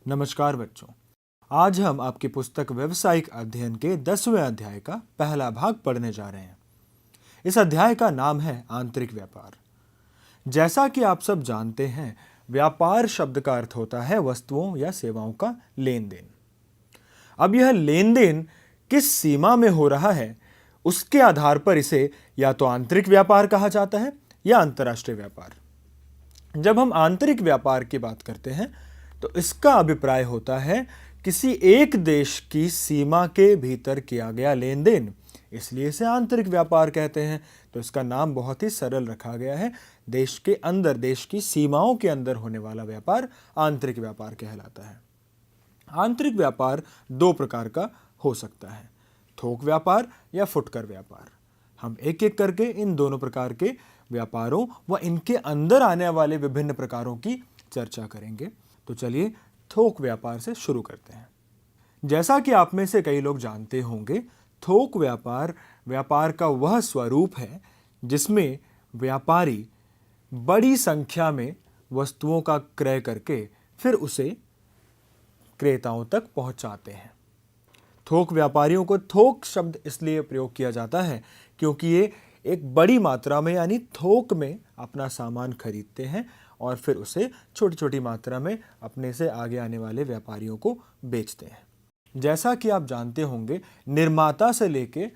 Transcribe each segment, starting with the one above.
नमस्कार बच्चों। आज हम आपकी पुस्तक व्यवसायिक अध्ययन के 10वें अध्याय का पहला भाग पढ़ने जा रहे हैं। इस अध्याय का नाम है आंतरिक व्यापार। जैसा कि आप सब जानते हैं, व्यापार शब्द का अर्थ होता है वस्तुओं या सेवाओं का लेन देन। अब यह लेन देन किस सीमा में हो रहा है, उसके आधार पर इसे या तो आंतरिक व्यापार कहा जाता है या अंतर्राष्ट्रीय व्यापार। जब हम आंतरिक व्यापार की बात करते हैं तो इसका अभिप्राय होता है किसी एक देश की सीमा के भीतर किया गया लेन देन, इसलिए इसे आंतरिक व्यापार कहते हैं। तो इसका नाम बहुत ही सरल रखा गया है। देश के अंदर, देश की सीमाओं के अंदर होने वाला व्यापार आंतरिक व्यापार कहलाता है। आंतरिक व्यापार दो प्रकार का हो सकता है, थोक व्यापार या फुटकर व्यापार। हम एक एक करके इन दोनों प्रकार के व्यापारों व इनके अंदर आने वाले विभिन्न प्रकारों की चर्चा करेंगे। तो चलिए थोक व्यापार से शुरू करते हैं। जैसा कि आप में से कई लोग जानते होंगे, थोक व्यापार व्यापार का वह स्वरूप है जिसमें व्यापारी बड़ी संख्या में वस्तुओं का क्रय करके फिर उसे क्रेताओं तक पहुंचाते हैं। थोक व्यापारियों को थोक शब्द इसलिए प्रयोग किया जाता है क्योंकि ये एक बड़ी मात्रा में यानी थोक में अपना सामान खरीदते हैं और फिर उसे छोटी छोटी मात्रा में अपने से आगे आने वाले व्यापारियों को बेचते हैं। जैसा कि आप जानते होंगे, निर्माता से लेके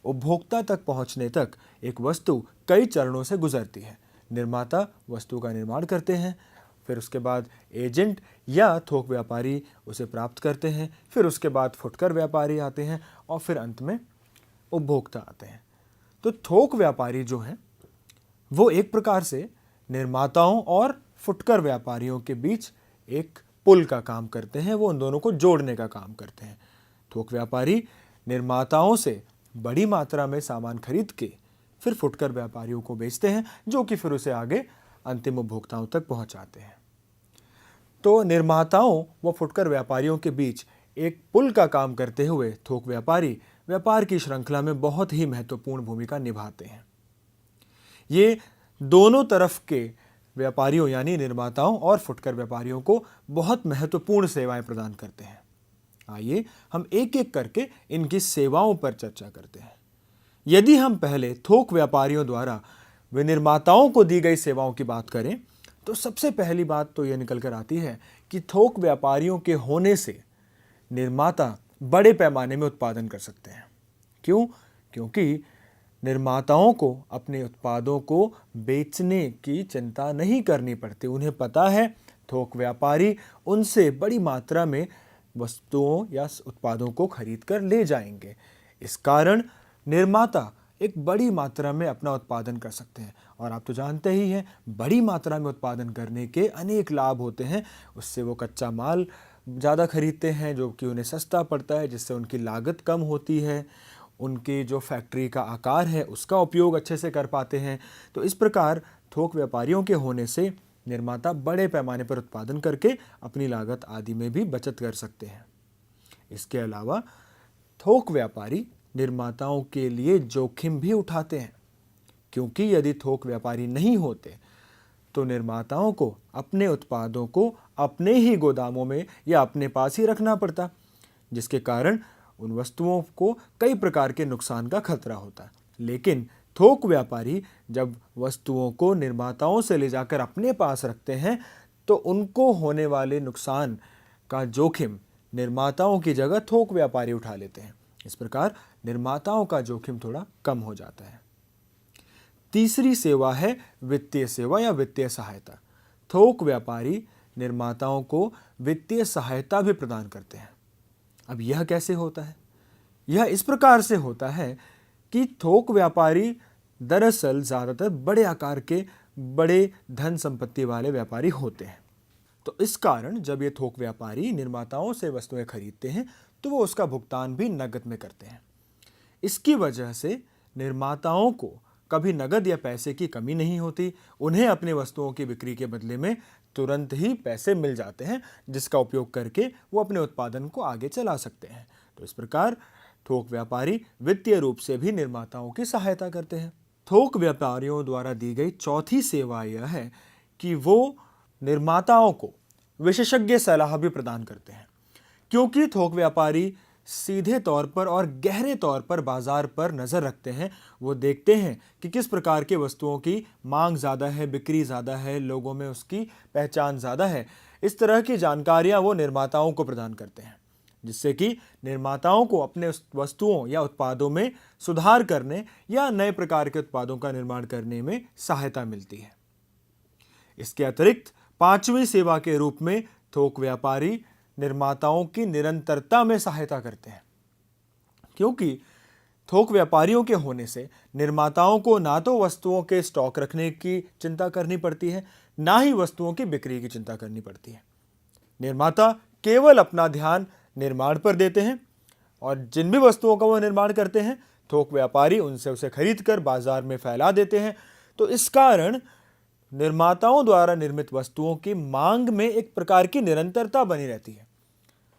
उपभोक्ता तक पहुंचने तक एक वस्तु कई चरणों से गुजरती है। निर्माता वस्तु का निर्माण करते हैं, फिर उसके बाद एजेंट या थोक व्यापारी उसे प्राप्त करते हैं, फिर उसके बाद फुटकर व्यापारी आते हैं और फिर अंत में उपभोक्ता आते हैं। तो थोक व्यापारी जो हैं वो एक प्रकार से निर्माताओं और फुटकर व्यापारियों के बीच एक पुल का काम करते हैं, वो उन दोनों को जोड़ने का काम करते हैं। थोक व्यापारी निर्माताओं से बड़ी मात्रा में सामान खरीद के फिर फुटकर व्यापारियों को बेचते हैं, जो कि फिर उसे आगे अंतिम उपभोक्ताओं तक पहुंचाते हैं। तो निर्माताओं व फुटकर व्यापारियों के बीच एक पुल का काम करते हुए थोक व्यापारी व्यापार की श्रृंखला में बहुत ही महत्वपूर्ण भूमिका निभाते हैं। ये दोनों तरफ के व्यापारियों यानी निर्माताओं और फुटकर व्यापारियों को बहुत महत्वपूर्ण सेवाएं प्रदान करते हैं। आइए हम एक एक करके इनकी सेवाओं पर चर्चा करते हैं। यदि हम पहले थोक व्यापारियों द्वारा विनिर्माताओं को दी गई सेवाओं की बात करें तो सबसे पहली बात तो यह निकल कर आती है कि थोक व्यापारियों के होने से निर्माता बड़े पैमाने में उत्पादन कर सकते हैं। क्यों? क्योंकि निर्माताओं को अपने उत्पादों को बेचने की चिंता नहीं करनी पड़ती। उन्हें पता है थोक व्यापारी उनसे बड़ी मात्रा में वस्तुओं या उत्पादों को खरीद कर ले जाएंगे। इस कारण निर्माता एक बड़ी मात्रा में अपना उत्पादन कर सकते हैं। और आप तो जानते ही हैं, बड़ी मात्रा में उत्पादन करने के अनेक लाभ होते हैं। उससे वो कच्चा माल ज़्यादा खरीदते हैं जो कि उन्हें सस्ता पड़ता है, जिससे उनकी लागत कम होती है। उनकी जो फैक्ट्री का आकार है उसका उपयोग अच्छे से कर पाते हैं। तो इस प्रकार थोक व्यापारियों के होने से निर्माता बड़े पैमाने पर उत्पादन करके अपनी लागत आदि में भी बचत कर सकते हैं। इसके अलावा थोक व्यापारी निर्माताओं के लिए जोखिम भी उठाते हैं, क्योंकि यदि थोक व्यापारी नहीं होते तो निर्माताओं को अपने उत्पादों को अपने ही गोदामों में या अपने पास ही रखना पड़ता, जिसके कारण उन वस्तुओं को कई प्रकार के नुकसान का खतरा होता है। लेकिन थोक व्यापारी जब वस्तुओं को निर्माताओं से ले जाकर अपने पास रखते हैं तो उनको होने वाले नुकसान का जोखिम निर्माताओं की जगह थोक व्यापारी उठा लेते हैं। इस प्रकार निर्माताओं का जोखिम थोड़ा कम हो जाता है। तीसरी सेवा है वित्तीय सेवा या वित्तीय सहायता। थोक व्यापारी निर्माताओं को वित्तीय सहायता भी प्रदान करते हैं। अब यह कैसे होता है? यह इस प्रकार से होता है कि थोक व्यापारी दरअसल ज़्यादातर बड़े आकार के बड़े धन संपत्ति वाले व्यापारी होते हैं। तो इस कारण जब ये थोक व्यापारी निर्माताओं से वस्तुएं खरीदते हैं तो वो उसका भुगतान भी नकद में करते हैं। इसकी वजह से निर्माताओं को कभी नकद या पैसे की कमी नहीं होती। उन्हें अपने वस्तुओं की बिक्री के बदले में तुरंत ही पैसे मिल जाते हैं, जिसका उपयोग करके वो अपने उत्पादन को आगे चला सकते हैं। तो इस प्रकार थोक व्यापारी वित्तीय रूप से भी निर्माताओं की सहायता करते हैं। थोक व्यापारियों द्वारा दी गई चौथी सेवा यह है कि वो निर्माताओं को विशेषज्ञ सलाह भी प्रदान करते हैं, क्योंकि थोक व्यापारी सीधे तौर पर और गहरे तौर पर बाजार पर नजर रखते हैं। वो देखते हैं कि किस प्रकार के वस्तुओं की मांग ज्यादा है, बिक्री ज्यादा है, लोगों में उसकी पहचान ज्यादा है। इस तरह की जानकारियां वो निर्माताओं को प्रदान करते हैं, जिससे कि निर्माताओं को अपने वस्तुओं या उत्पादों में सुधार करने या नए प्रकार के उत्पादों का निर्माण करने में सहायता मिलती है। इसके अतिरिक्त पांचवी सेवा के रूप में थोक व्यापारी निर्माताओं की निरंतरता में सहायता करते हैं, क्योंकि थोक व्यापारियों के होने से निर्माताओं को ना तो वस्तुओं के स्टॉक रखने की चिंता करनी पड़ती है, ना ही वस्तुओं की बिक्री की चिंता करनी पड़ती है। निर्माता केवल अपना ध्यान निर्माण पर देते हैं और जिन भी वस्तुओं का वो निर्माण करते हैं, थोक व्यापारी उनसे उसे खरीद कर बाजार में फैला देते हैं। तो इस कारण निर्माताओं द्वारा निर्मित वस्तुओं की मांग में एक प्रकार की निरंतरता बनी रहती है।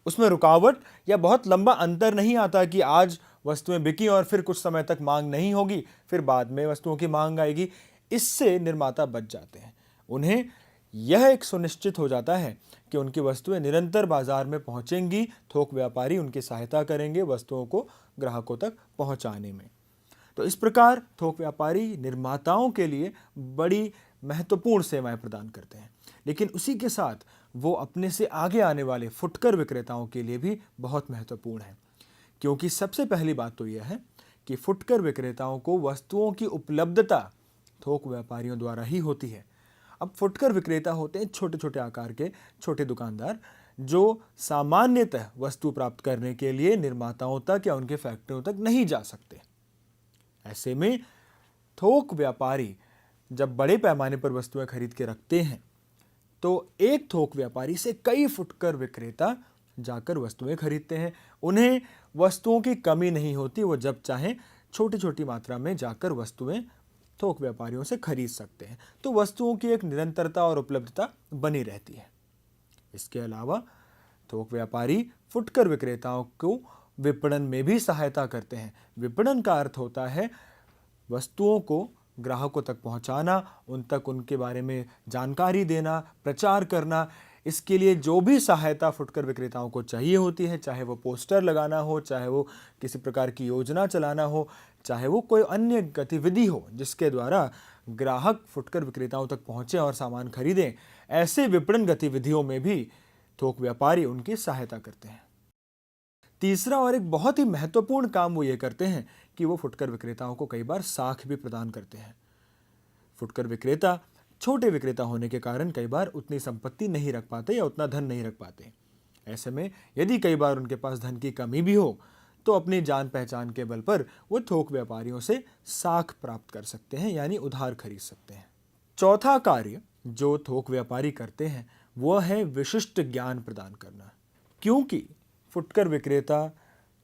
उसमें रुकावट या बहुत लंबा अंतर नहीं आता कि आज वस्तुएं बिकी और फिर कुछ समय तक मांग नहीं होगी, फिर बाद में वस्तुओं की मांग आएगी। इससे निर्माता बच जाते हैं। उन्हें यह एक सुनिश्चित हो जाता है कि उनकी वस्तुएं निरंतर बाजार में पहुंचेंगी। थोक व्यापारी उनकी सहायता करेंगे वस्तुओं को ग्राहकों तक पहुंचाने में। तो इस प्रकार थोक व्यापारी निर्माताओं के लिए बड़ी महत्वपूर्ण सेवाएं प्रदान करते हैं, लेकिन उसी के साथ वो अपने से आगे आने वाले फुटकर विक्रेताओं के लिए भी बहुत महत्वपूर्ण है, क्योंकि सबसे पहली बात तो यह है कि फुटकर विक्रेताओं को वस्तुओं की उपलब्धता थोक व्यापारियों द्वारा ही होती है। अब फुटकर विक्रेता होते हैं छोटे छोटे आकार के छोटे दुकानदार, जो सामान्यतः वस्तु प्राप्त करने के लिए निर्माताओं तक या उनके फैक्ट्रियों तक नहीं जा सकते। ऐसे में थोक व्यापारी जब बड़े पैमाने पर वस्तुएं खरीद के रखते हैं, तो एक थोक व्यापारी से कई फुटकर विक्रेता जाकर वस्तुएं खरीदते हैं। उन्हें वस्तुओं की कमी नहीं होती, वो जब चाहें छोटी छोटी मात्रा में जाकर वस्तुएं थोक व्यापारियों से खरीद सकते हैं। तो वस्तुओं की एक निरंतरता और उपलब्धता बनी रहती है। इसके अलावा थोक व्यापारी फुटकर विक्रेताओं को विपणन में भी सहायता करते हैं। विपणन का अर्थ होता है वस्तुओं को ग्राहकों तक पहुंचाना, उन तक उनके बारे में जानकारी देना, प्रचार करना। इसके लिए जो भी सहायता फुटकर विक्रेताओं को चाहिए होती है, चाहे वो पोस्टर लगाना हो, चाहे वो किसी प्रकार की योजना चलाना हो, चाहे वो कोई अन्य गतिविधि हो जिसके द्वारा ग्राहक फुटकर विक्रेताओं तक पहुंचे और सामान खरीदें, ऐसे विपणन गतिविधियों में भी थोक व्यापारी उनकी सहायता करते हैं। तीसरा और एक बहुत ही महत्वपूर्ण काम वो ये करते हैं कि वो फुटकर विक्रेताओं को कई बार साख भी प्रदान करते हैं। फुटकर विक्रेता छोटे विक्रेता होने के कारण कई बार उतनी संपत्ति नहीं रख पाते या उतना धन नहीं रख पाते। ऐसे में यदि कई बार उनके पास धन की कमी भी हो, तो अपनी जान पहचान के बल पर वो थोक व्यापारियों से साख प्राप्त कर सकते हैं, यानी उधार खरीद सकते हैं। चौथा कार्य जो थोक व्यापारी करते हैं वो है विशिष्ट ज्ञान प्रदान करना, क्योंकि फुटकर विक्रेता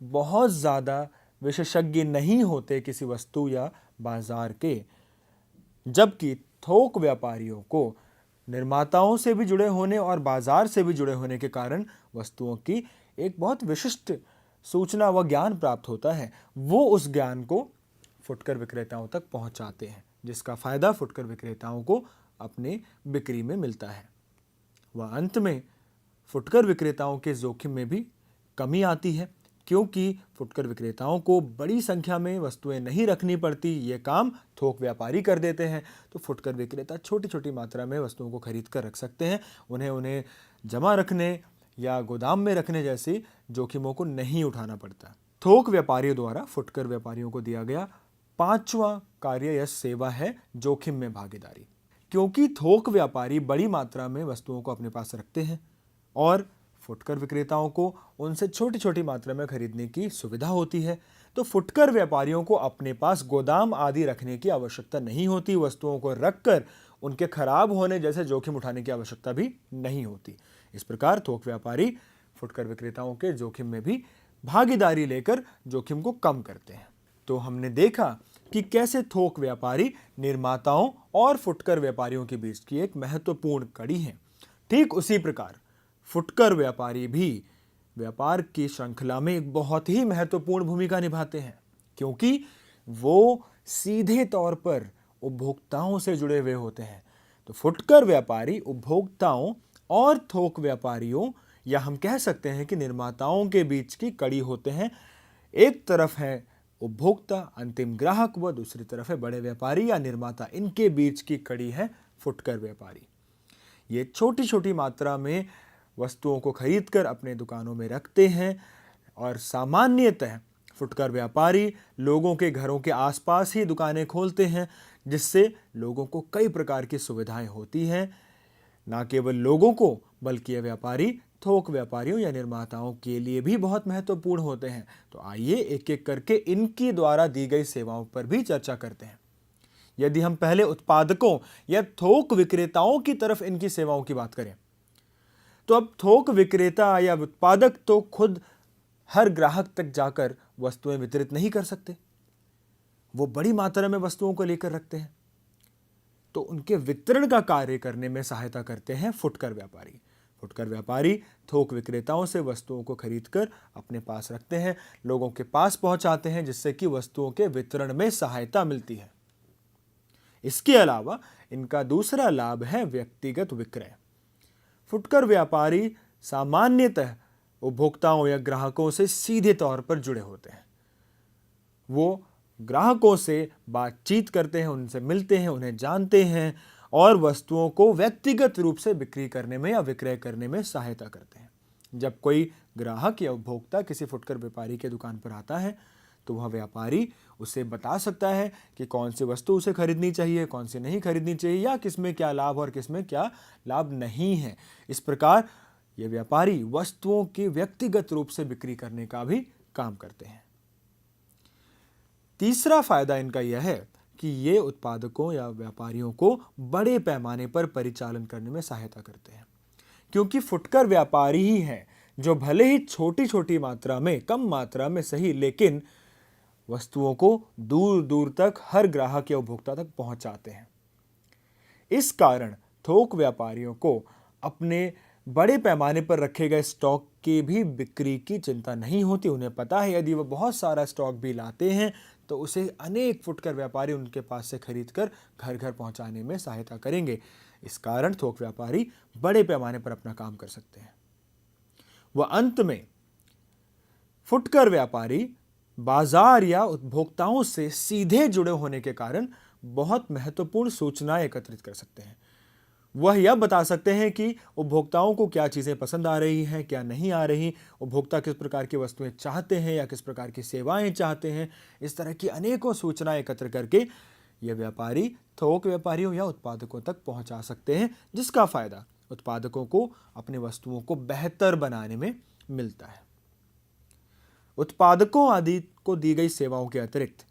बहुत ज़्यादा विशेषज्ञ नहीं होते किसी वस्तु या बाजार के, जबकि थोक व्यापारियों को निर्माताओं से भी जुड़े होने और बाजार से भी जुड़े होने के कारण वस्तुओं की एक बहुत विशिष्ट सूचना व ज्ञान प्राप्त होता है। वो उस ज्ञान को फुटकर विक्रेताओं तक पहुंचाते हैं, जिसका फायदा फुटकर विक्रेताओं को अपने बिक्री में मिलता है। वह अंत में फुटकर विक्रेताओं के जोखिम में भी कमी आती है, क्योंकि फुटकर विक्रेताओं को बड़ी संख्या में वस्तुएं नहीं रखनी पड़ती। ये काम थोक व्यापारी कर देते हैं। तो फुटकर विक्रेता छोटी छोटी मात्रा में वस्तुओं को खरीद कर रख सकते हैं। उन्हें जमा रखने या गोदाम में रखने जैसी जोखिमों को नहीं उठाना पड़ता। थोक व्यापारियों द्वारा फुटकर व्यापारियों को दिया गया पांचवा कार्य या सेवा है जोखिम में भागीदारी, क्योंकि थोक व्यापारी बड़ी मात्रा में वस्तुओं को अपने पास रखते हैं और फुटकर विक्रेताओं को उनसे छोटी छोटी मात्रा में खरीदने की सुविधा होती है। तो फुटकर व्यापारियों को अपने पास गोदाम आदि रखने की आवश्यकता नहीं होती। वस्तुओं को रखकर उनके खराब होने जैसे जोखिम उठाने की आवश्यकता भी नहीं होती। इस प्रकार थोक व्यापारी फुटकर विक्रेताओं के जोखिम में भी भागीदारी लेकर जोखिम को कम करते हैं। तो हमने देखा कि कैसे थोक व्यापारी निर्माताओं और फुटकर व्यापारियों के बीच की एक महत्वपूर्ण कड़ी है। ठीक उसी प्रकार फुटकर व्यापारी भी व्यापार की श्रृंखला में एक बहुत ही महत्वपूर्ण भूमिका निभाते हैं, क्योंकि वो सीधे तौर पर उपभोक्ताओं से जुड़े हुए होते हैं। तो फुटकर व्यापारी उपभोक्ताओं और थोक व्यापारियों या हम कह सकते हैं कि निर्माताओं के बीच की कड़ी होते हैं। एक तरफ है उपभोक्ता अंतिम ग्राहक व दूसरी तरफ है बड़े व्यापारी या निर्माता। इनके बीच की कड़ी है फुटकर व्यापारी। ये छोटी छोटी मात्रा में वस्तुओं को खरीदकर अपने दुकानों में रखते हैं और सामान्यतः फुटकर व्यापारी लोगों के घरों के आसपास ही दुकानें खोलते हैं, जिससे लोगों को कई प्रकार की सुविधाएं होती हैं। ना केवल लोगों को बल्कि ये व्यापारी थोक व्यापारियों या निर्माताओं के लिए भी बहुत महत्वपूर्ण होते हैं। तो आइए एक एक करके इनकी द्वारा दी गई सेवाओं पर भी चर्चा करते हैं। यदि हम पहले उत्पादकों या थोक विक्रेताओं की तरफ इनकी सेवाओं की बात करें, तो अब थोक विक्रेता या उत्पादक तो खुद हर ग्राहक तक जाकर वस्तुएं वितरित नहीं कर सकते। वो बड़ी मात्रा में वस्तुओं को लेकर रखते हैं, तो उनके वितरण का कार्य करने में सहायता करते हैं फुटकर व्यापारी। फुटकर व्यापारी थोक विक्रेताओं से वस्तुओं को खरीदकर अपने पास रखते हैं, लोगों के पास पहुंचाते हैं, जिससे कि वस्तुओं के वितरण में सहायता मिलती है। इसके अलावा इनका दूसरा लाभ है व्यक्तिगत विक्रय। फुटकर व्यापारी सामान्यतः उपभोक्ताओं या ग्राहकों से सीधे तौर पर जुड़े होते हैं। वो ग्राहकों से बातचीत करते हैं, उनसे मिलते हैं, उन्हें जानते हैं और वस्तुओं को व्यक्तिगत रूप से बिक्री करने में या विक्रय करने में सहायता करते हैं। जब कोई ग्राहक या उपभोक्ता किसी फुटकर व्यापारी के दुकान पर आता है, तो वह व्यापारी उसे बता सकता है कि कौन सी वस्तु उसे खरीदनी चाहिए, कौन सी नहीं खरीदनी चाहिए, या किसमें क्या लाभ और किसमें क्या लाभ नहीं है। इस प्रकार ये व्यापारी वस्तुओं की व्यक्तिगत रूप से बिक्री करने का भी काम करते हैं। तीसरा फायदा इनका यह है कि ये उत्पादकों या व्यापारियों को बड़े पैमाने पर परिचालन करने में सहायता करते हैं, क्योंकि फुटकर व्यापारी ही हैं जो भले ही छोटी छोटी मात्रा में, कम मात्रा में सही, लेकिन वस्तुओं को दूर दूर तक हर ग्राहक या उपभोक्ता तक पहुंचाते हैं। इस कारण थोक व्यापारियों को अपने बड़े पैमाने पर रखे गए स्टॉक की भी बिक्री की चिंता नहीं होती। उन्हें पता है यदि वो बहुत सारा स्टॉक भी लाते हैं तो उसे अनेक फुटकर व्यापारी उनके पास से खरीदकर घर घर पहुंचाने में सहायता करेंगे। इस कारण थोक व्यापारी बड़े पैमाने पर अपना काम कर सकते हैं। वह अंत में फुटकर व्यापारी बाजार या उपभोक्ताओं से सीधे जुड़े होने के कारण बहुत महत्वपूर्ण सूचनाएं एकत्रित कर सकते हैं। वह यह बता सकते हैं कि उपभोक्ताओं को क्या चीज़ें पसंद आ रही हैं, क्या नहीं आ रही, उपभोक्ता किस प्रकार की वस्तुएं चाहते हैं या किस प्रकार की सेवाएं चाहते हैं। इस तरह की अनेकों सूचनाएं एकत्र करके ये व्यापारी थोक व्यापारियों या उत्पादकों तक पहुंचा सकते हैं, जिसका फायदा उत्पादकों को अपनी वस्तुओं को बेहतर बनाने में मिलता है। उत्पादकों आदि को दी गई सेवाओं के अतिरिक्त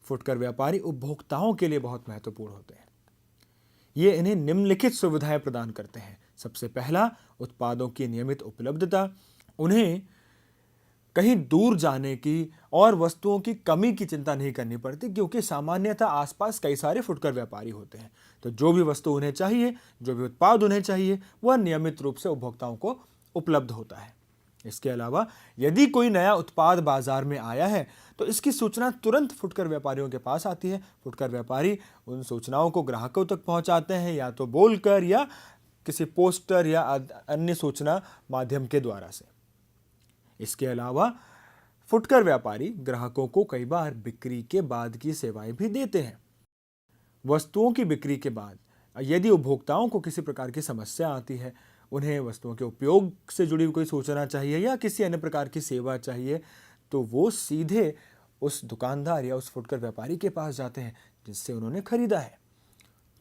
फुटकर व्यापारी उपभोक्ताओं के लिए बहुत महत्वपूर्ण होते हैं। ये इन्हें निम्नलिखित सुविधाएं प्रदान करते हैं। सबसे पहला, उत्पादों की नियमित उपलब्धता। उन्हें कहीं दूर जाने की और वस्तुओं की कमी की चिंता नहीं करनी पड़ती, क्योंकि सामान्यतः आसपास कई सारे फुटकर व्यापारी होते हैं। तो जो भी वस्तु उन्हें चाहिए, जो भी उत्पाद उन्हें चाहिए, वह नियमित रूप से उपभोक्ताओं को उपलब्ध होता है। इसके अलावा यदि कोई नया उत्पाद बाजार में आया है तो इसकी सूचना तुरंत फुटकर व्यापारियों के पास आती है। फुटकर व्यापारी उन सूचनाओं को ग्राहकों तक पहुंचाते हैं, या तो बोलकर या किसी पोस्टर या अन्य सूचना माध्यम के द्वारा से। इसके अलावा फुटकर व्यापारी ग्राहकों को कई बार बिक्री के बाद की सेवाएं भी देते हैं। वस्तुओं की बिक्री के बाद यदि उपभोक्ताओं को किसी प्रकार की समस्या आती है, उन्हें वस्तुओं के उपयोग से जुड़ी कोई सूचना चाहिए या किसी अन्य प्रकार की सेवा चाहिए, तो वो सीधे उस दुकानदार या उस फुटकर व्यापारी के पास जाते हैं जिससे उन्होंने खरीदा है।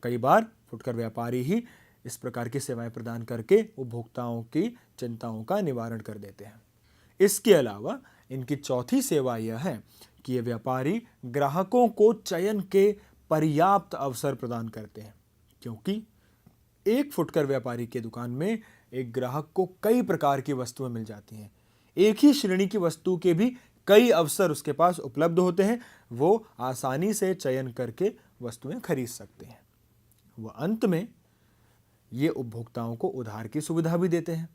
कई बार फुटकर व्यापारी ही इस प्रकार की सेवाएं प्रदान करके उपभोक्ताओं की चिंताओं का निवारण कर देते हैं। इसके अलावा इनकी चौथी सेवा यह है कि ये व्यापारी ग्राहकों को चयन के पर्याप्त अवसर प्रदान करते हैं, क्योंकि एक फुटकर व्यापारी के दुकान में एक ग्राहक को कई प्रकार की वस्तुएं मिल जाती हैं। एक ही श्रेणी की वस्तु के भी कई अवसर उसके पास उपलब्ध होते हैं। वो आसानी से चयन करके वस्तुएं खरीद सकते हैं। वह अंत में ये उपभोक्ताओं को उधार की सुविधा भी देते हैं,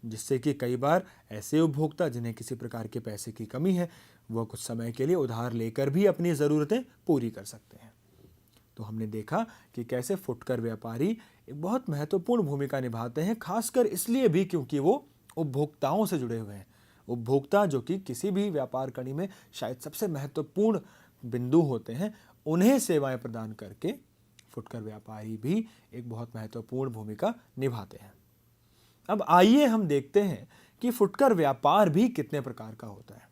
जिससे कि कई बार ऐसे उपभोक्ता जिन्हें किसी प्रकार के पैसे की कमी है, वह कुछ समय के लिए उधार लेकर भी अपनी ज़रूरतें पूरी कर सकते हैं। तो हमने देखा कि कैसे फुटकर व्यापारी एक बहुत महत्वपूर्ण भूमिका निभाते हैं, खासकर इसलिए भी क्योंकि वो उपभोक्ताओं से जुड़े हुए हैं। उपभोक्ता जो कि किसी भी व्यापार कड़ी में शायद सबसे महत्वपूर्ण बिंदु होते हैं, उन्हें सेवाएं प्रदान करके फुटकर व्यापारी भी एक बहुत महत्वपूर्ण भूमिका निभाते हैं। अब आइए हम देखते हैं कि फुटकर व्यापार भी कितने प्रकार का होता है।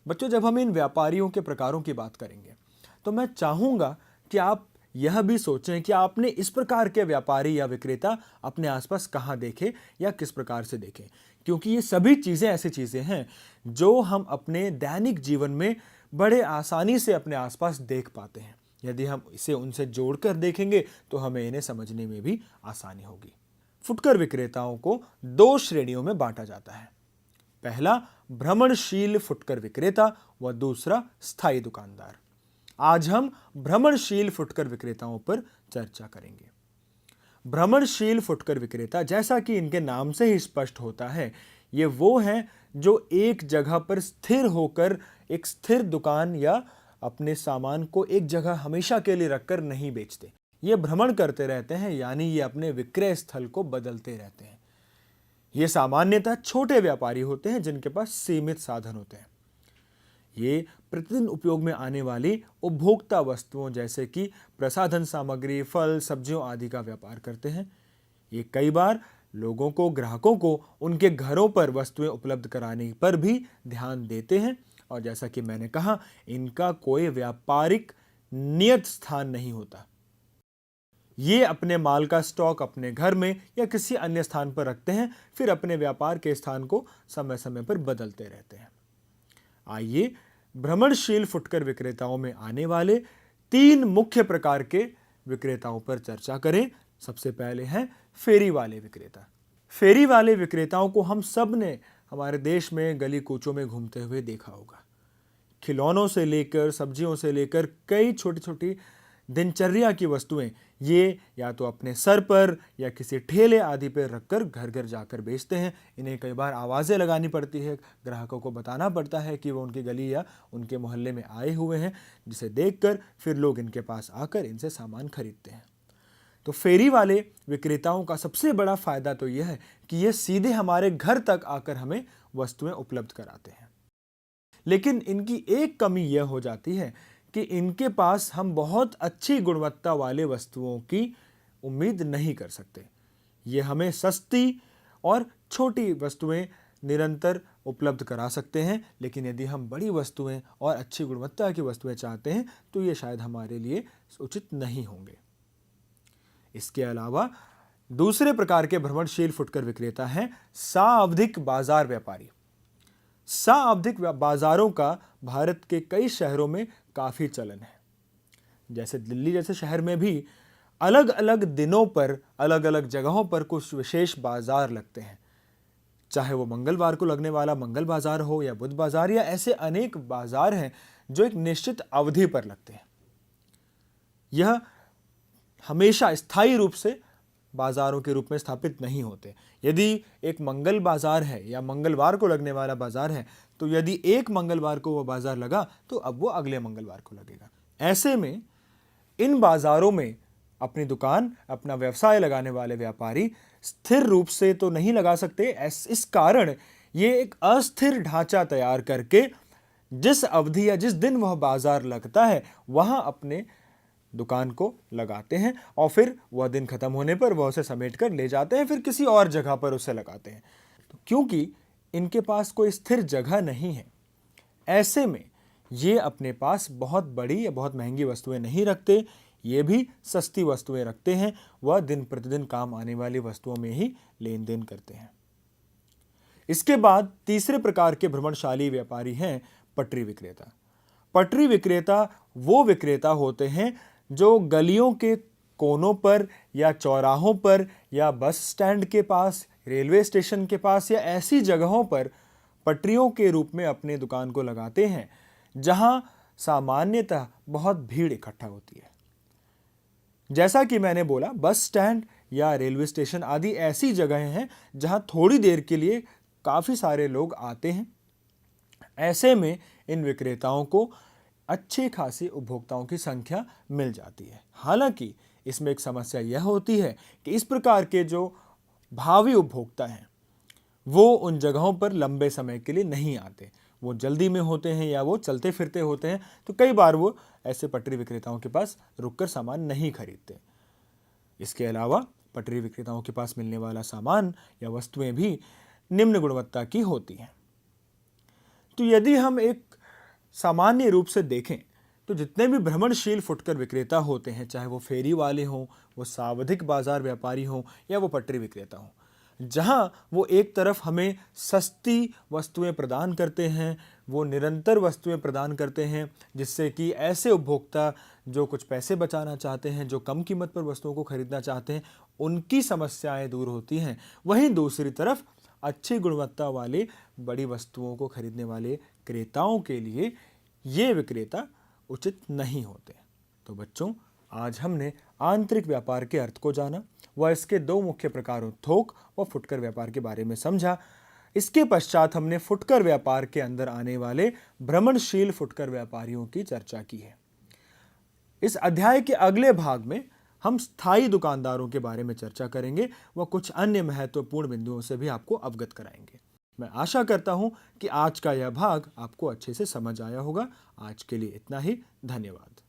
बच्चों, जब हम इन व्यापारियों के प्रकारों की बात करेंगे तो मैं चाहूंगा कि आप यह भी सोचें कि आपने इस प्रकार के व्यापारी या विक्रेता अपने आसपास कहाँ देखे या किस प्रकार से देखे, क्योंकि ये सभी चीज़ें ऐसी चीज़ें हैं जो हम अपने दैनिक जीवन में बड़े आसानी से अपने आसपास देख पाते हैं। यदि हम इसे उनसे जोड़कर देखेंगे तो हमें इन्हें समझने में भी आसानी होगी। फुटकर विक्रेताओं को दो श्रेणियों में बांटा जाता है। पहला भ्रमणशील फुटकर विक्रेता व दूसरा स्थायी दुकानदार। आज हम भ्रमणशील फुटकर विक्रेताओं पर चर्चा करेंगे। भ्रमणशील फुटकर विक्रेता, जैसा कि इनके नाम से ही स्पष्ट होता है, ये वो हैं जो एक जगह पर स्थिर होकर एक स्थिर दुकान या अपने सामान को एक जगह हमेशा के लिए रखकर नहीं बेचते। ये भ्रमण करते रहते हैं, यानी ये अपने विक्रय स्थल को बदलते रहते हैं। ये सामान्यतः छोटे व्यापारी होते हैं जिनके पास सीमित साधन होते हैं। ये प्रतिदिन उपयोग में आने वाली उपभोक्ता वस्तुओं जैसे कि प्रसाधन सामग्री, फल, सब्जियों आदि का व्यापार करते हैं। ये कई बार लोगों को, ग्राहकों को उनके घरों पर वस्तुएं उपलब्ध कराने पर भी ध्यान देते हैं, और जैसा कि मैंने कहा, इनका कोई व्यापारिक नियत स्थान नहीं होता। ये अपने माल का स्टॉक अपने घर में या किसी अन्य स्थान पर रखते हैं, फिर अपने व्यापार के स्थान को समय समय पर बदलते रहते हैं। आइए भ्रमणशील फुटकर विक्रेताओं में आने वाले तीन मुख्य प्रकार के विक्रेताओं पर चर्चा करें। सबसे पहले हैं फेरी वाले विक्रेता। फेरी वाले विक्रेताओं को हम सब ने हमारे देश में गली कूचों में घूमते हुए देखा होगा। खिलौनों से लेकर, सब्जियों से लेकर कई छोटी छोटी दिनचर्या की वस्तुएं ये या तो अपने सर पर या किसी ठेले आदि पर रखकर घर घर जाकर बेचते हैं। इन्हें कई बार आवाज़ें लगानी पड़ती है, ग्राहकों को बताना पड़ता है कि वो उनकी गली या उनके मोहल्ले में आए हुए हैं, जिसे देखकर फिर लोग इनके पास आकर इनसे सामान खरीदते हैं। तो फेरी वाले विक्रेताओं का सबसे बड़ा फायदा तो यह है कि ये सीधे हमारे घर तक आकर हमें वस्तुएं उपलब्ध कराते हैं। लेकिन इनकी एक कमी यह हो जाती है कि इनके पास हम बहुत अच्छी गुणवत्ता वाले वस्तुओं की उम्मीद नहीं कर सकते। ये हमें सस्ती और छोटी वस्तुएं निरंतर उपलब्ध करा सकते हैं, लेकिन यदि हम बड़ी वस्तुएं और अच्छी गुणवत्ता की वस्तुएं चाहते हैं तो ये शायद हमारे लिए उचित नहीं होंगे। इसके अलावा दूसरे प्रकार के भ्रमणशील फुटकर विक्रेता हैं सावधिक बाजार व्यापारी। सावधिक बाजारों का भारत के कई शहरों में काफ़ी चलन है। जैसे दिल्ली जैसे शहर में भी अलग अलग दिनों पर अलग अलग जगहों पर कुछ विशेष बाजार लगते हैं, चाहे वो मंगलवार को लगने वाला मंगल बाजार हो या बुध बाजार, या ऐसे अनेक बाजार हैं जो एक निश्चित अवधि पर लगते हैं। यह हमेशा स्थायी रूप से बाजारों के रूप में स्थापित नहीं होते। यदि एक मंगल बाजार है या मंगलवार को लगने वाला बाजार है, तो यदि एक मंगलवार को वह बाजार लगा तो अब वो अगले मंगलवार को लगेगा। ऐसे में इन बाजारों में अपनी दुकान, अपना व्यवसाय लगाने वाले व्यापारी स्थिर रूप से तो नहीं लगा सकते। इस कारण ये एक अस्थिर ढांचा तैयार करके जिस अवधि या जिस दिन वह बाजार लगता है वहां अपने दुकान को लगाते हैं, और फिर वह दिन खत्म होने पर वह उसे समेट कर ले जाते हैं, फिर किसी और जगह पर उसे लगाते हैं। तो क्योंकि इनके पास कोई स्थिर जगह नहीं है, ऐसे में ये अपने पास बहुत बड़ी या बहुत महंगी वस्तुएं नहीं रखते, ये भी सस्ती वस्तुएं रखते हैं। वह दिन प्रतिदिन काम आने वाली वस्तुओं में ही लेन देन करते हैं। इसके बाद तीसरे प्रकार के भ्रमणशाली व्यापारी हैं पटरी विक्रेता। पटरी विक्रेता वो विक्रेता होते हैं जो गलियों के कोनों पर या चौराहों पर या बस स्टैंड के पास, रेलवे स्टेशन के पास या ऐसी जगहों पर पटरियों के रूप में अपनी दुकान को लगाते हैं जहां सामान्यतः बहुत भीड़ इकट्ठा होती है। जैसा कि मैंने बोला, बस स्टैंड या रेलवे स्टेशन आदि ऐसी जगहें हैं जहां थोड़ी देर के लिए काफ़ी सारे लोग आते हैं। ऐसे में इन विक्रेताओं को अच्छी खासी उपभोक्ताओं की संख्या मिल जाती है। हालांकि इसमें एक समस्या यह होती है कि इस प्रकार के जो भावी उपभोक्ता हैं वो उन जगहों पर लंबे समय के लिए नहीं आते, वो जल्दी में होते हैं या वो चलते फिरते होते हैं, तो कई बार वो ऐसे पटरी विक्रेताओं के पास रुककर सामान नहीं खरीदते। इसके अलावा पटरी विक्रेताओं के पास मिलने वाला सामान या वस्तुएं भी निम्न गुणवत्ता की होती हैं। तो यदि हम एक सामान्य रूप से देखें तो जितने भी भ्रमणशील फुटकर विक्रेता होते हैं, चाहे वो फेरी वाले हों, वो सावधिक बाजार व्यापारी हों या वो पटरी विक्रेता हों, जहां वो एक तरफ हमें सस्ती वस्तुएं प्रदान करते हैं, वो निरंतर वस्तुएं प्रदान करते हैं जिससे कि ऐसे उपभोक्ता जो कुछ पैसे बचाना चाहते हैं, जो कम कीमत पर वस्तुओं को खरीदना चाहते हैं, उनकी समस्याएं दूर होती हैं। वहीं दूसरी तरफ अच्छी गुणवत्ता वाले बड़ी वस्तुओं को खरीदने वाले क्रेताओं के लिए ये विक्रेता उचित नहीं होते। तो बच्चों, आज हमने आंतरिक व्यापार के अर्थ को जाना व इसके दो मुख्य प्रकारों थोक व फुटकर व्यापार के बारे में समझा। इसके पश्चात हमने फुटकर व्यापार के अंदर आने वाले भ्रमणशील फुटकर व्यापारियों की चर्चा की है। इस अध्याय के अगले भाग में हम स्थायी दुकानदारों के बारे में चर्चा करेंगे व कुछ अन्य महत्वपूर्ण बिंदुओं से भी आपको अवगत कराएंगे। मैं आशा करता हूं कि आज का यह भाग आपको अच्छे से समझ आया होगा। आज के लिए इतना ही। धन्यवाद।